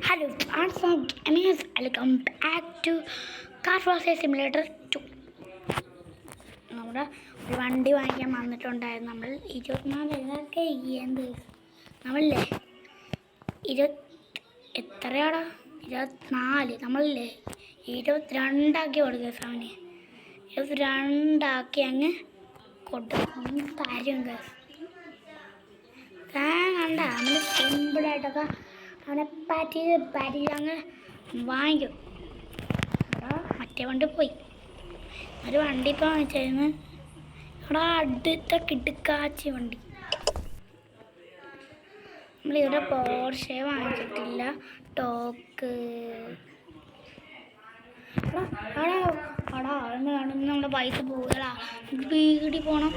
Hello, I'm from MES. Welcome back to Car Process Simulator 2. നമ്മുടെ ഒരു വണ്ടി വാങ്ങിക്കാൻ വന്നിട്ടുണ്ടായിരുന്നു. നമ്മൾ 24 എന്ത് നമ്മളല്ലേ എത്രയാടാ 24 നമ്മളല്ലേ 22 കൊടുക്കുക സാധനം 22 അങ്ങ് കൊടുക്കും കാര്യം കണ്ട നമ്മൾ സിമ്പിളായിട്ടൊക്കെ അവനെ പാറ്റി അങ്ങ് വാങ്ങിക്കും. മറ്റേ വണ്ടി പോയി ഒരു വണ്ടി ഇപ്പോൾ വാങ്ങിച്ചായിരുന്നു. അവിടെ അടുത്ത കിടുക്കാച്ചി വണ്ടി. നമ്മളിവിടെ പോർഷെ വാങ്ങിച്ചിട്ടില്ല. ടോക്ക് നമ്മുടെ പൈസ പോകലാ. വീടി പോകണം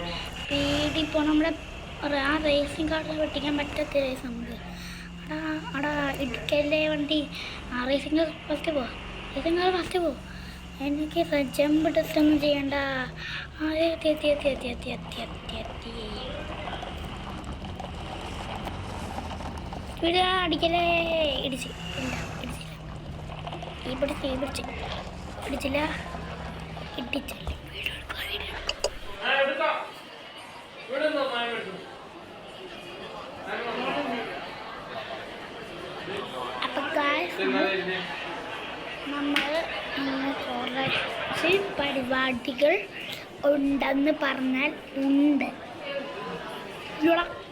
നമ്മുടെ ആ റേസിംഗ് കാർഡിൽ വെട്ടിക്കാൻ പറ്റാത്ത റേസ് നമുക്ക്. അടാ ഇടുക്കല്ലേ വണ്ടി. ആ റേസിംഗ് ഫസ്റ്റ് പോവാം എനിക്ക് ജമ്പ് ടെസ്റ്റ് ഒന്നും ചെയ്യണ്ട. സ്പീഡ് അടിക്കലേ. ഇടിച്ചില്ല നമ്മൾ കുറച്ച് പരിപാടികൾ ഉണ്ടെന്ന് പറഞ്ഞാൽ ഉണ്ട്.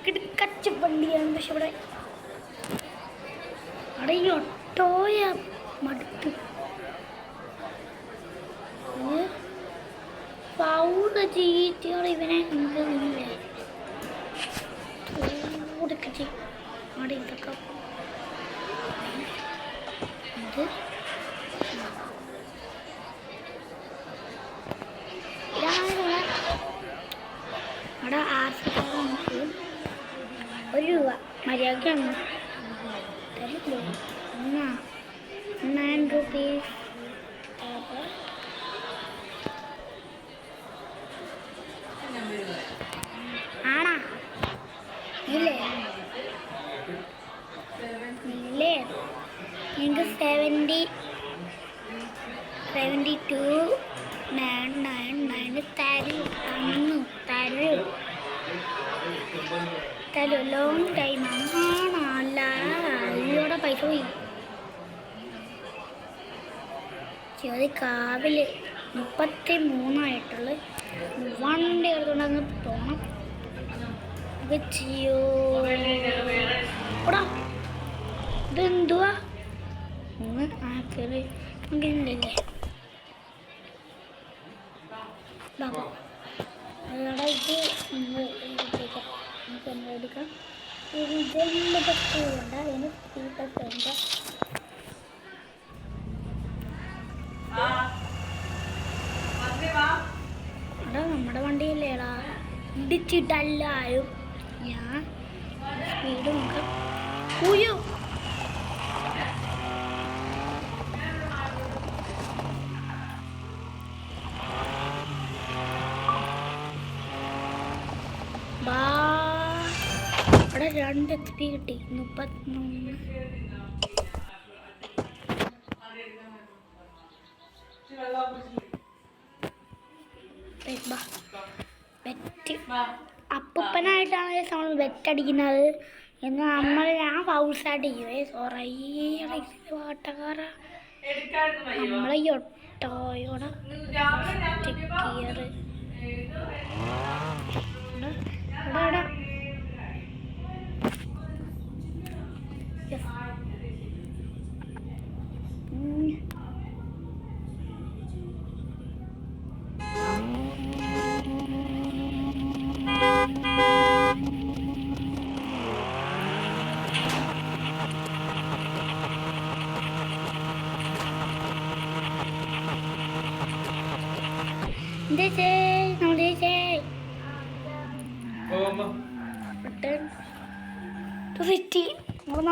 കിടക്കച്ച വണ്ടിയാണ്. പക്ഷെ അവിടെ ഈ ഒട്ടോയ മടുത്ത് പൗഡ ചീറ്റിയോടെ ഇവനെ നമുക്ക് ഇല്ലേ അവിടെ ഇതൊക്കെ അവിടെ നമുക്ക് 1 രൂപ മര്യാദക്കാണ് തരില്ലേ. 9 rupees. ആണാ ഇല്ലേ നിങ്ങൾക്ക് 72.99 തരൂ. ലോങ് ടൈമാണ്. ആണല്ല ഇവിടെ പൈസ പോയി. കാവിൽ 33 വണ്ടി എടുത്തുകൊണ്ടങ്ങ് പോകണം. ഇതെന്തുവാ അങ്ങനെയല്ലേ എടുക്കാം. അതിന് സ്പീക്കർ നമ്മുടെ വണ്ടിയില്ലേടാ ഇടിച്ചിട്ടല്ലാരും. ഞാൻ സ്പീഡ് നോക്കാം. അവിടെ 2 XP കിട്ടി. 33 അപ്പൂപ്പനായിട്ടാണ് നമ്മൾ വെറ്റടിക്കുന്നത് എന്ന് ഞാൻ ഫൗൾസായിട്ട് ചെയ്യുവേ. പാട്ടക്കാര നമ്മളെ ഈ ഒട്ടോയോടെ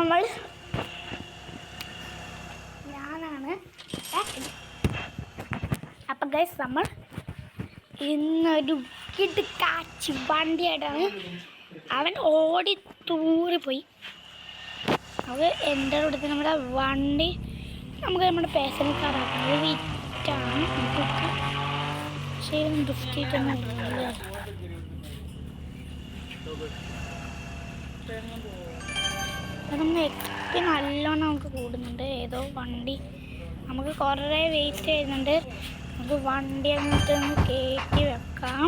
നമ്മൾ ഞാനാണ്. അപ്പം ഗൈസ് നമ്മൾ ഇന്നൊരു കിടുക്കാച്ചി വണ്ടിയായിട്ടാണ്. അവൻ ഓടി തൂറി പോയി. അത് എൻ്റെ അടുത്ത് നമ്മുടെ വണ്ടി നമുക്ക് നമ്മുടെ പേഴ്സണൽ കാറാക്കാം. അത് വിറ്റാണ് നമുക്ക് പക്ഷേ റിസ്ക്കിട്ടൊന്നും ഇല്ലല്ലേ. നമ്മൾ എക്സ്പി നല്ലോണം നമുക്ക് കൂടുന്നുണ്ട്. ഏതോ വണ്ടി നമുക്ക് കുറേ വെയിറ്റ് ചെയ്യുന്നുണ്ട്. നമുക്ക് വണ്ടി അങ്ങോട്ട് ഒന്ന് കയറ്റി വെക്കാം.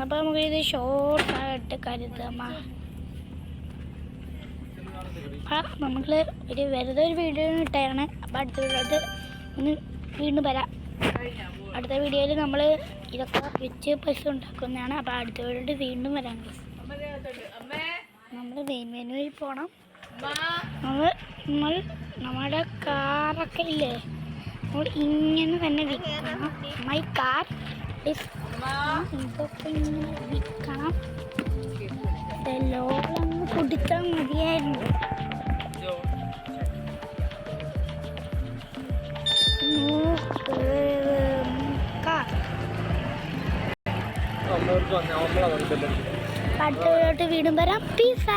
അപ്പോൾ നമുക്കിത് ഷോർട്ടായിട്ട് കരുതാം. നമ്മൾ ഒരു വെറുതെ ഒരു വീഡിയോ ഇട്ടാണ്. അപ്പോൾ അടുത്തത് ഒന്ന് വീണ്ടും വരാം. അടുത്ത വീഡിയോയിൽ നമ്മൾ ഇതൊക്കെ വെച്ച് പൈസ ഉണ്ടാക്കുന്നതാണ്. അപ്പോൾ അടുത്ത വീഡിയോയിൽ വീണ്ടും വരാം. നമ്മൾ മെയിൻ മെനുവിൽ പോകണം. നമ്മൾ നമ്മുടെ കാറൊക്കെ ഇല്ലേ നമ്മൾ ഇങ്ങനെ തന്നെ വിൽക്കണം. മൈ കാർ ഇതൊക്കെ ഇങ്ങനെ വിൽക്കണം. ലോകമൊന്ന് കുടിച്ചാൽ മതിയായിരുന്നു. അടുത്ത വീണ്ടും വരാം. പീസ.